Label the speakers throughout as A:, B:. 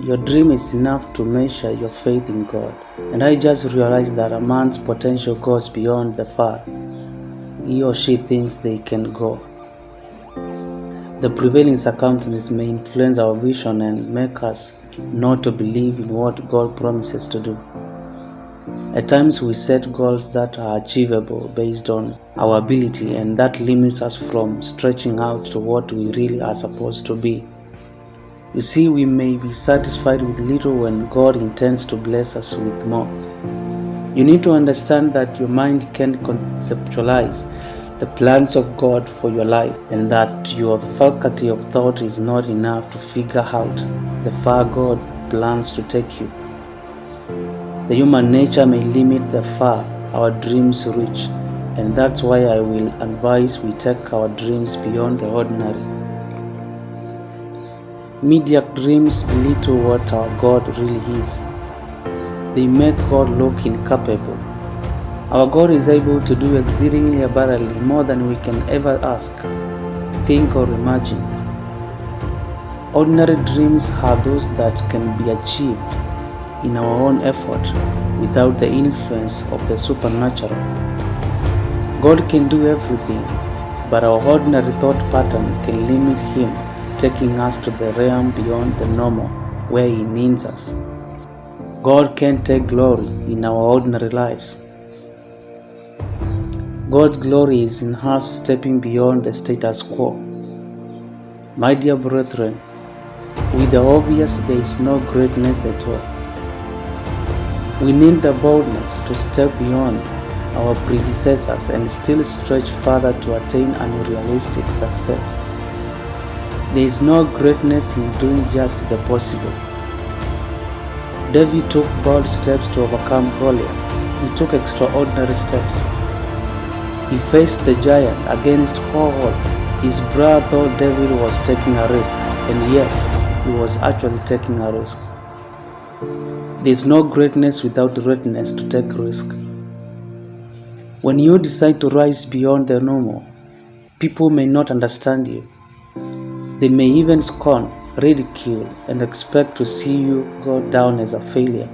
A: your dream is enough to measure your faith in God. And I just realized that a man's potential goes beyond the far he or she thinks they can go. The prevailing circumstances may influence our vision and make us not to believe in what God promises to do. At times we set goals that are achievable based on our ability, and that limits us from stretching out to what we really are supposed to be. You see, we may be satisfied with little when God intends to bless us with more. You need to understand that your mind can't conceptualize the plans of God for your life, and that your faculty of thought is not enough to figure out the far God plans to take you. The human nature may limit the far our dreams reach, and that's why I will advise we take our dreams beyond the ordinary. Mediocre dreams belittle what our God really is. They make God look incapable. Our God is able to do exceedingly abundantly more than we can ever ask, think, or imagine. Ordinary dreams are those that can be achieved in our own effort without the influence of the supernatural. God can do everything, but our ordinary thought pattern can limit Him, taking us to the realm beyond the normal where He needs us. God can take glory in our ordinary lives. God's glory is in us stepping beyond the status quo. My dear brethren, with the obvious there is no greatness at all. We need the boldness to step beyond our predecessors and still stretch further to attain unrealistic success. There is no greatness in doing just the possible. David took bold steps to overcome Goliath. He took extraordinary steps. He faced the giant against all odds. His brother thought David was taking a risk, and yes, he was actually taking a risk. There is no greatness without readiness to take risk. When you decide to rise beyond the normal, people may not understand you. They may even scorn, ridicule, and expect to see you go down as a failure.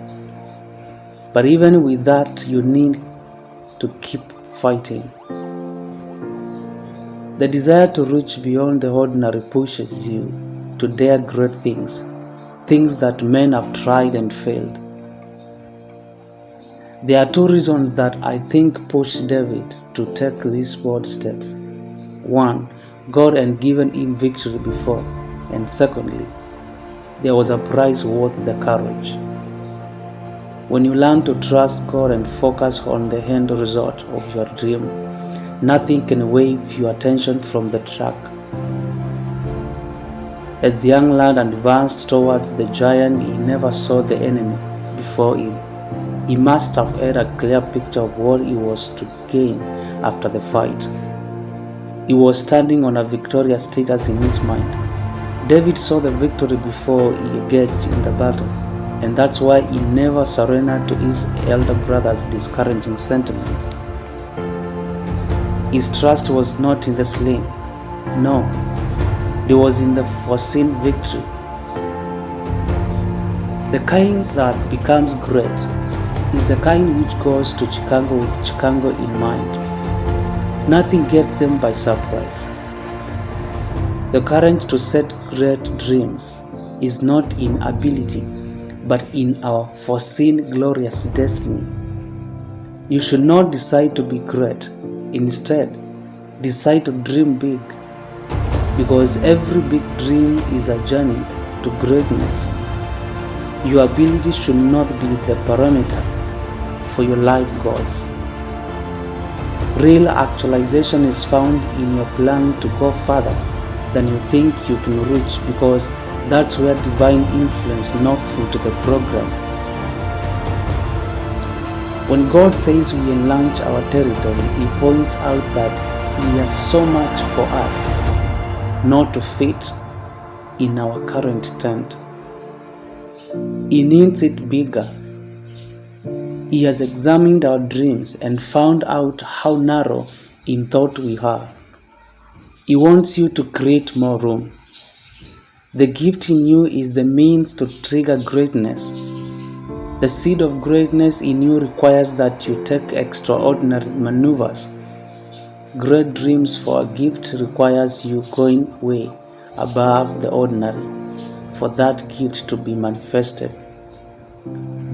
A: But even with that, you need to keep fighting. The desire to reach beyond the ordinary pushes you to dare great things, things that men have tried and failed. There are two reasons that I think pushed David to take these bold steps. One, God had given him victory before, and secondly, there was a price worth the courage. When you learn to trust God and focus on the end result of your dream, nothing can wave your attention from the track. As the young lad advanced towards the giant, he never saw the enemy before him. He must have had a clear picture of what he was to gain after the fight. He was standing on a victorious status in his mind. David saw the victory before he engaged in the battle, and that's why he never surrendered to his elder brother's discouraging sentiments. His trust was not in the slain. No, it was in the foreseen victory. The kind that becomes great is the kind which goes to Chicago with Chicago in mind. Nothing gets them by surprise. The courage to set great dreams is not in ability, but in our foreseen glorious destiny. You should not decide to be great. Instead, decide to dream big, because every big dream is a journey to greatness. Your ability should not be the parameter for your life goals. Real actualization is found in your plan to go further than you think you can reach, because that's where divine influence knocks into the program. When God says we enlarge our territory, He points out that He has so much for us not to fit in our current tent. He needs it bigger. He has examined our dreams and found out how narrow in thought we are. He wants you to create more room. The gift in you is the means to trigger greatness. The seed of greatness in you requires that you take extraordinary maneuvers. Great dreams for a gift requires you going way above the ordinary for that gift to be manifested.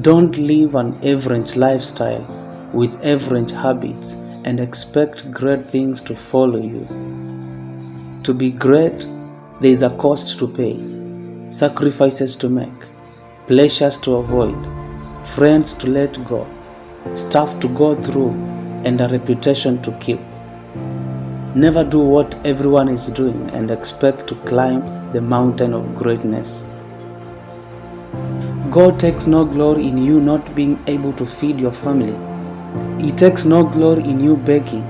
A: Don't live an average lifestyle with average habits and expect great things to follow you. To be great, there is a cost to pay, sacrifices to make, pleasures to avoid, friends to let go, stuff to go through, and a reputation to keep. Never do what everyone is doing and expect to climb the mountain of greatness. God takes no glory in you not being able to feed your family. He takes no glory in you begging.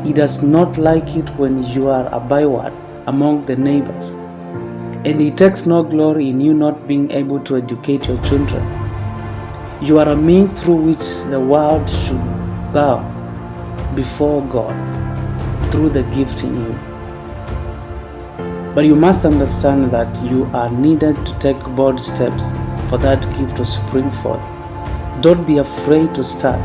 A: He does not like it when you are a byword among the neighbors. And He takes no glory in you not being able to educate your children. You are a means through which the world should bow before God through the gift in you. But you must understand that you are needed to take bold steps for that gift to spring forth. Don't be afraid to start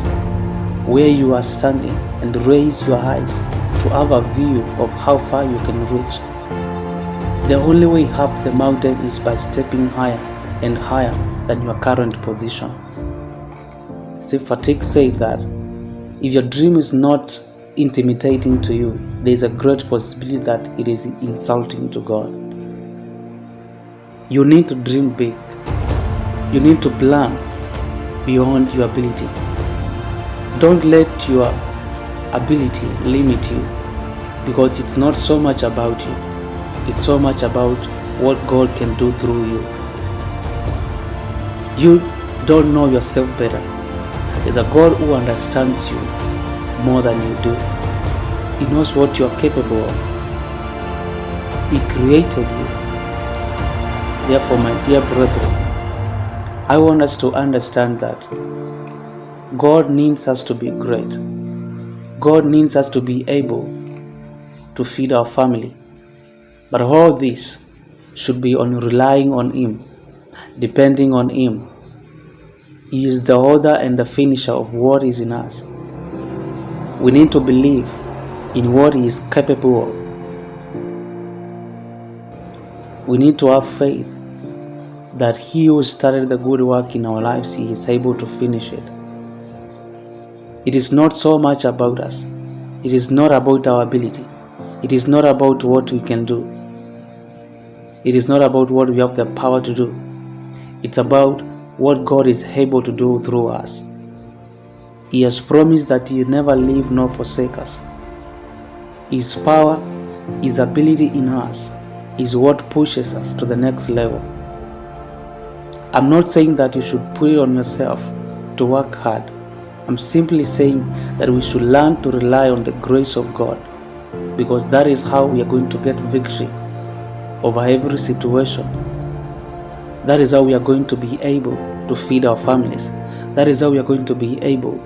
A: where you are standing and raise your eyes to have a view of how far you can reach. The only way up the mountain is by stepping higher and higher than your current position. Steve Fatick said that if your dream is not intimidating to you, there is a great possibility that it is insulting to God. You need to dream big. You need to plan beyond your ability. Don't let your ability limit you, because it's not so much about you. It's so much about what God can do through you. You don't know yourself better. There's a God who understands you more than you do. He knows what you're capable of. He created you. Therefore, my dear brethren, I want us to understand that God needs us to be great. God needs us to be able to feed our family. But all this should be on relying on Him, depending on Him. He is the author and the finisher of what is in us. We need to believe in what He is capable of. We need to have faith that He who started the good work in our lives, He is able to finish it. It is not so much about us. It is not about our ability. It is not about what we can do. It is not about what we have the power to do. It's about what God is able to do through us. He has promised that He will never leave nor forsake us. His power, His ability in us is what pushes us to the next level. I'm not saying that you should put it on yourself to work hard. I'm simply saying that we should learn to rely on the grace of God, because that is how we are going to get victory over every situation. That is how we are going to be able to feed our families. That is how we are going to be able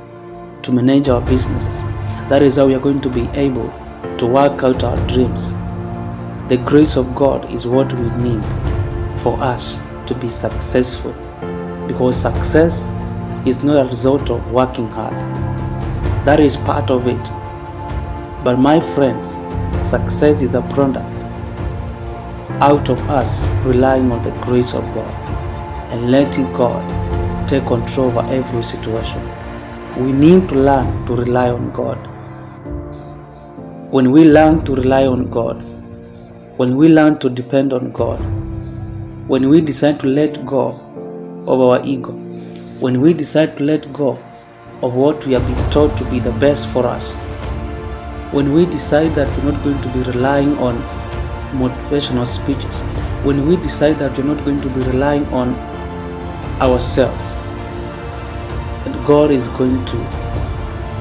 A: to manage our businesses. That is how we are going to be able to work out our dreams. The grace of God is what we need for us to be successful, because success is not a result of working hard. That is part of it. But my friends, success is a product out of us relying on the grace of God and letting God take control over every situation. We need to learn to rely on God. When we learn to rely on God, when we learn to depend on God, when we decide to let go of our ego, when we decide to let go of what we have been taught to be the best for us, when we decide that we're not going to be relying on motivational speeches, when we decide that we're not going to be relying on ourselves, and God is going to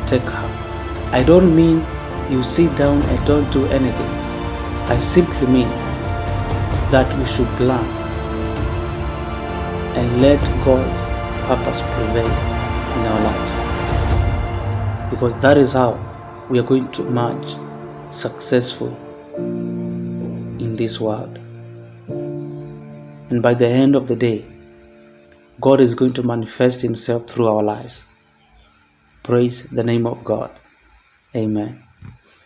A: take her. I don't mean you sit down and don't do anything. I simply mean that we should plan and let God's purpose prevail in our lives, because that is how we are going to emerge successful in this world. And by the end of the day, God is going to manifest Himself through our lives. Praise the name of God. Amen.